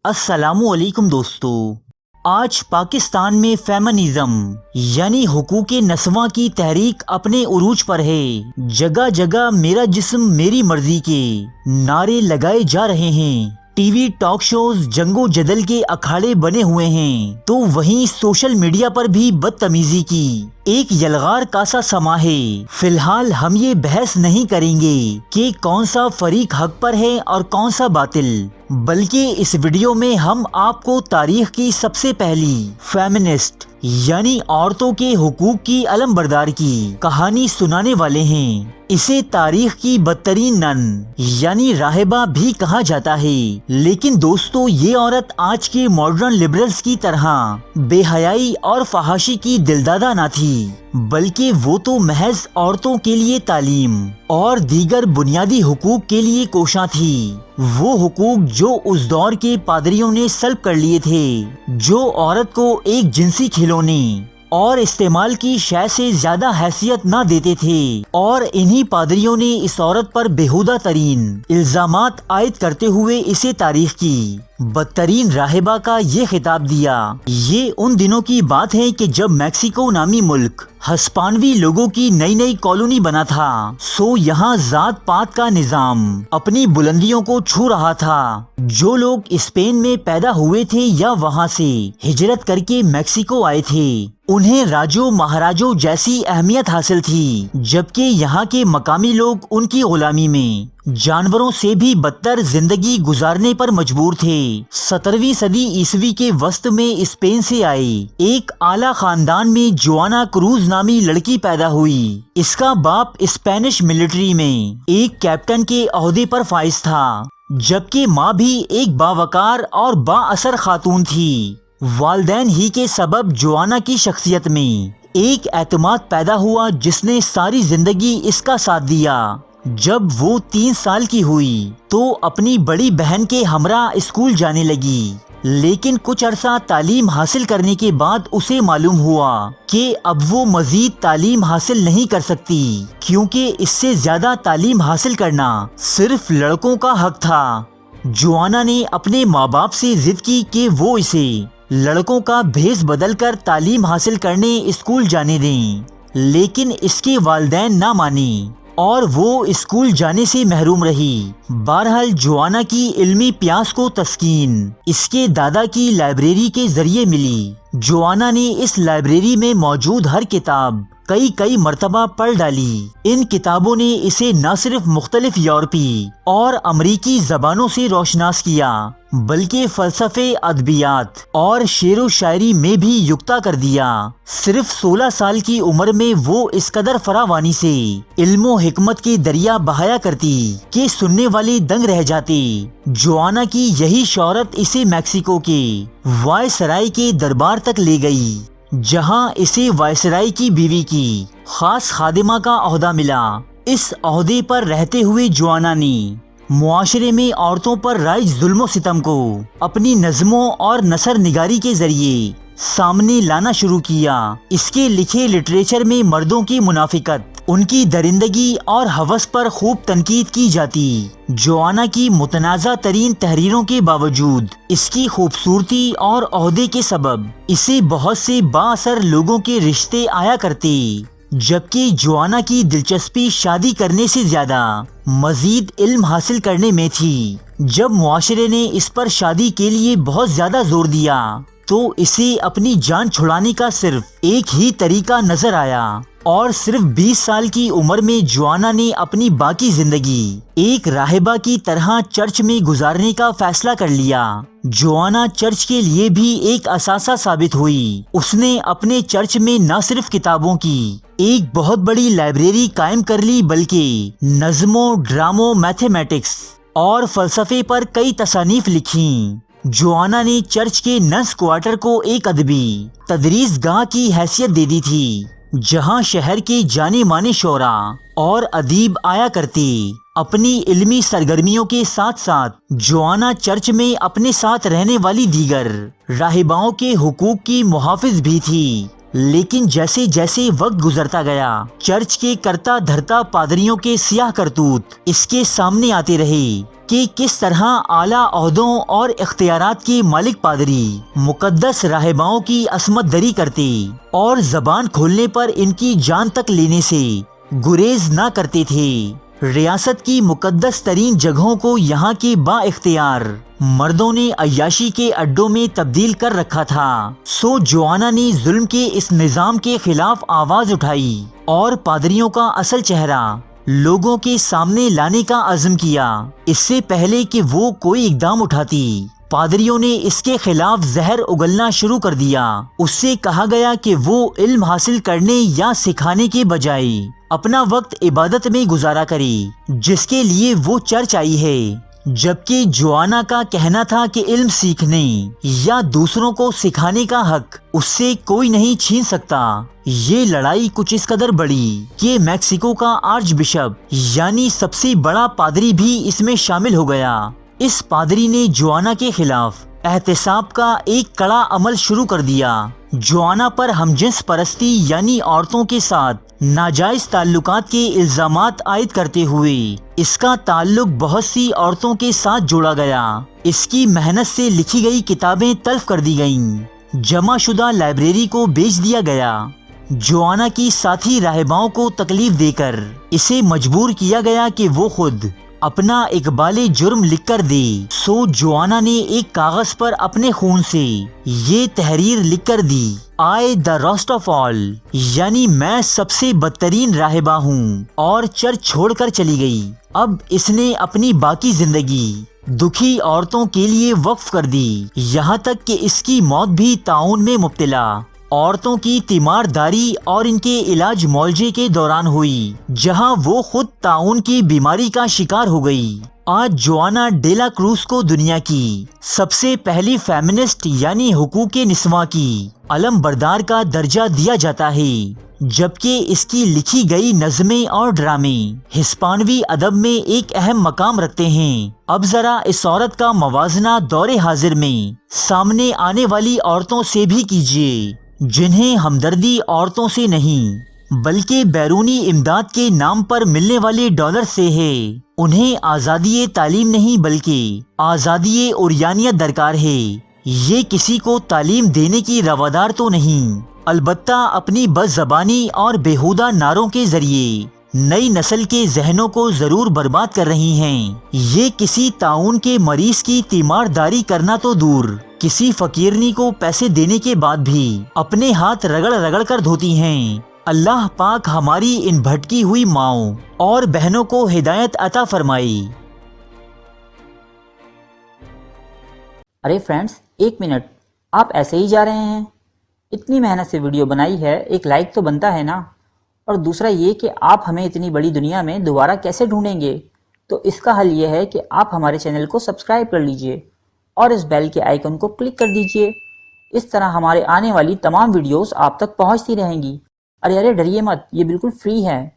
السلام علیکم دوستو، آج پاکستان میں فیمنزم یعنی حقوق نسواں کی تحریک اپنے عروج پر ہے۔ جگہ جگہ میرا جسم میری مرضی کے نعرے لگائے جا رہے ہیں، ٹی وی ٹاک شوز جنگ و جدل کے اکھاڑے بنے ہوئے ہیں، تو وہیں سوشل میڈیا پر بھی بدتمیزی کی ایک یلغار کاسا سما ہے۔ فی الحال ہم یہ بحث نہیں کریں گے کہ کون سا فریق حق پر ہے اور کون سا باطل، بلکہ اس ویڈیو میں ہم آپ کو تاریخ کی سب سے پہلی فیمنسٹ یعنی عورتوں کے حقوق کی علم بردار کی کہانی سنانے والے ہیں۔ اسے تاریخ کی بدترین نن یعنی راہبہ بھی کہا جاتا ہے، لیکن دوستو یہ عورت آج کے ماڈرن لبرلز کی طرح بے حیائی اور فحاشی کی دلدادہ نہ تھی، بلکہ وہ تو محض عورتوں کے لیے تعلیم اور دیگر بنیادی حقوق کے لیے کوشاں تھی۔ وہ حقوق جو اس دور کے پادریوں نے سلب کر لیے تھے، جو عورت کو ایک جنسی کھلونے اور استعمال کی شے سے زیادہ حیثیت نہ دیتے تھے، اور انہی پادریوں نے اس عورت پر بےہودہ ترین الزامات عائد کرتے ہوئے اسے تاریخ کی بدترین راہبہ کا یہ خطاب دیا۔ یہ ان دنوں کی بات ہے کہ جب میکسیکو نامی ملک ہسپانوی لوگوں کی نئی کالونی بنا تھا، سو یہاں ذات پات کا نظام اپنی بلندیوں کو چھو رہا تھا۔ جو لوگ اسپین میں پیدا ہوئے تھے یا وہاں سے ہجرت کر کے میکسیکو آئے تھے، انہیں راجوں مہاراجوں جیسی اہمیت حاصل تھی، جبکہ یہاں کے مقامی لوگ ان کی غلامی میں جانوروں سے بھی بدتر زندگی گزارنے پر مجبور تھے۔ 17ویں صدی عیسوی کے وسط میں اسپین سے آئے ایک اعلیٰ خاندان میں جوانا کروز نامی لڑکی پیدا ہوئی۔ اس کا باپ اسپینش ملٹری میں ایک کیپٹن کے عہدے پر فائز تھا، جبکہ ماں بھی ایک باوقار اور با اثر خاتون تھی۔ والدین ہی کے سبب جوانا کی شخصیت میں ایک اعتماد پیدا ہوا جس نے ساری زندگی اس کا ساتھ دیا۔ جب وہ 3 سال کی ہوئی تو اپنی بڑی بہن کے ہمراہ اسکول جانے لگی، لیکن کچھ عرصہ تعلیم حاصل کرنے کے بعد اسے معلوم ہوا کہ اب وہ مزید تعلیم حاصل نہیں کر سکتی، کیونکہ اس سے زیادہ تعلیم حاصل کرنا صرف لڑکوں کا حق تھا۔ جوانا نے اپنے ماں باپ سے ضد کی کہ وہ اسے لڑکوں کا بھیس بدل کر تعلیم حاصل کرنے اسکول جانے دیں، لیکن اس کے والدین نہ مانے اور وہ اسکول جانے سے محروم رہی۔ بہرحال جوانا کی علمی پیاس کو تسکین اس کے دادا کی لائبریری کے ذریعے ملی۔ جوانا نے اس لائبریری میں موجود ہر کتاب کئی مرتبہ پڑھ ڈالی۔ ان کتابوں نے اسے نہ صرف مختلف یورپی اور امریکی زبانوں سے روشناس کیا، بلکہ فلسفے، ادبیات اور شعر و شاعری میں بھی یکتا کر دیا۔ صرف 16 سال کی عمر میں وہ اس قدر فراوانی سے علم و حکمت کے دریا بہایا کرتی کہ سننے والے دنگ رہ جاتے۔ جوانا کی یہی شہرت اسے میکسیکو کے وائسرائے کے دربار تک لے گئی، جہاں اسے وائسرائے کی بیوی کی خاص خادمہ کا عہدہ ملا۔ اس عہدے پر رہتے ہوئے جوانا نے معاشرے میں عورتوں پر رائج ظلم و ستم کو اپنی نظموں اور نثر نگاری کے ذریعے سامنے لانا شروع کیا۔ اس کے لکھے لٹریچر میں مردوں کی منافقت، ان کی درندگی اور ہوس پر خوب تنقید کی جاتی۔ جوانا کی متنازع ترین تحریروں کے باوجود اس کی خوبصورتی اور عہدے کے سبب اسے بہت سے با اثر لوگوں کے رشتے آیا کرتے، جبکہ جوانا کی دلچسپی شادی کرنے سے زیادہ مزید علم حاصل کرنے میں تھی۔ جب معاشرے نے اس پر شادی کے لیے بہت زیادہ زور دیا تو اسے اپنی جان چھڑانے کا صرف ایک ہی طریقہ نظر آیا، اور صرف 20 سال کی عمر میں جوانا نے اپنی باقی زندگی ایک راہبہ کی طرح چرچ میں گزارنے کا فیصلہ کر لیا۔ جوانا چرچ کے لیے بھی ایک اثاثہ ثابت ہوئی۔ اس نے اپنے چرچ میں نہ صرف کتابوں کی ایک بہت بڑی لائبریری قائم کر لی، بلکہ نظموں، ڈراموں، میتھمیٹکس اور فلسفے پر کئی تصانیف لکھیں۔ جوانا نے چرچ کے ننس کوارٹر کو ایک ادبی تدریس گاہ کی حیثیت دے دی تھی، جہاں شہر کے جانے مانے شعراء اور ادیب آیا کرتے۔ اپنی علمی سرگرمیوں کے ساتھ ساتھ جوانا چرچ میں اپنے ساتھ رہنے والی دیگر راہباؤں کے حقوق کی محافظ بھی تھی۔ لیکن جیسے جیسے وقت گزرتا گیا چرچ کے کرتا دھرتا پادریوں کے سیاہ کرتوت اس کے سامنے آتے رہے کہ کس طرح اعلیٰ عہدوں اور اختیارات کے مالک پادری مقدس راہباؤں کی عصمت دری کرتے اور زبان کھولنے پر ان کی جان تک لینے سے گریز نہ کرتے تھے۔ ریاست کی مقدس ترین جگہوں کو یہاں کے با اختیار مردوں نے عیاشی کے اڈوں میں تبدیل کر رکھا تھا۔ سو جوانا نے ظلم کے اس نظام کے خلاف آواز اٹھائی اور پادریوں کا اصل چہرہ لوگوں کے سامنے لانے کا عزم کیا۔ اس سے پہلے کہ وہ کوئی اقدام اٹھاتی پادریوں نے اس کے خلاف زہر اگلنا شروع کر دیا۔ اس سے کہا گیا کہ وہ علم حاصل کرنے یا سکھانے کے بجائے اپنا وقت عبادت میں گزارا کرے جس کے لیے وہ چرچ آئی ہے، جبکہ جوانا کا کہنا تھا کہ علم سیکھنے یا دوسروں کو سکھانے کا حق اس سے کوئی نہیں چھین سکتا۔ یہ لڑائی کچھ اس قدر بڑی کہ میکسیکو کا آرچ بشپ یعنی سب سے بڑا پادری بھی اس میں شامل ہو گیا۔ اس پادری نے جوانا کے خلاف احتساب کا ایک کڑا عمل شروع کر دیا۔ جوانا پر ہمجنس پرستی یعنی عورتوں کے ساتھ ناجائز تعلقات کے الزامات عائد کرتے ہوئے اس کا تعلق بہت سی عورتوں کے ساتھ جوڑا گیا۔ اس کی محنت سے لکھی گئی کتابیں تلف کر دی گئیں، جمع شدہ لائبریری کو بیچ دیا گیا۔ جوانا کی ساتھی راہباؤں کو تکلیف دے کر اسے مجبور کیا گیا کہ وہ خود اپنا اقبال جرم لکھ کر دے۔ سو جوانا نے ایک کاغذ پر اپنے خون سے یہ تحریر لکھ کر دی، آئی دا راسٹ آف آل، یعنی میں سب سے بدترین راہبہ ہوں، اور چرچ چھوڑ کر چلی گئی۔ اب اس نے اپنی باقی زندگی دکھی عورتوں کے لیے وقف کر دی، یہاں تک کہ اس کی موت بھی طاعون میں مبتلا عورتوں کی تیمار داری اور ان کے علاج معالجے کے دوران ہوئی، جہاں وہ خود طاعون کی بیماری کا شکار ہو گئی۔ آج جوانا ڈیلا کروز کو دنیا کی سب سے پہلی فیمنسٹ یعنی حقوق نسواں کی علم بردار کا درجہ دیا جاتا ہے، جبکہ اس کی لکھی گئی نظمیں اور ڈرامے ہسپانوی ادب میں ایک اہم مقام رکھتے ہیں۔ اب ذرا اس عورت کا موازنہ دور حاضر میں سامنے آنے والی عورتوں سے بھی کیجیے، جنہیں ہمدردی عورتوں سے نہیں بلکہ بیرونی امداد کے نام پر ملنے والے ڈالر سے ہے۔ انہیں آزادی تعلیم نہیں بلکہ آزادی عریانیت درکار ہے۔ یہ کسی کو تعلیم دینے کی روادار تو نہیں، البتہ اپنی بد زبانی اور بیہودہ نعروں کے ذریعے نئی نسل کے ذہنوں کو ضرور برباد کر رہی ہیں۔ یہ کسی طاعون کے مریض کی تیمار داری کرنا تو دور، کسی فقیرنی کو پیسے دینے کے بعد بھی اپنے ہاتھ رگڑ رگڑ کر دھوتی ہیں۔ اللہ پاک ہماری ان بھٹکی ہوئی ماؤں اور بہنوں کو ہدایت عطا فرمائے۔ ارے فرینڈز، ایک منٹ، آپ ایسے ہی جا رہے ہیں؟ اتنی محنت سے ویڈیو بنائی ہے، ایک لائک تو بنتا ہے نا؟ اور دوسرا یہ کہ آپ ہمیں اتنی بڑی دنیا میں دوبارہ کیسے ڈھونڈیں گے؟ تو اس کا حل یہ ہے کہ آپ ہمارے چینل کو سبسکرائب کر لیجئے اور اس بیل کے آئیکن کو کلک کر دیجئے۔ اس طرح ہمارے آنے والی تمام ویڈیوز آپ تک پہنچتی رہیں گی۔ ارے ڈریے مت، یہ بالکل فری ہے۔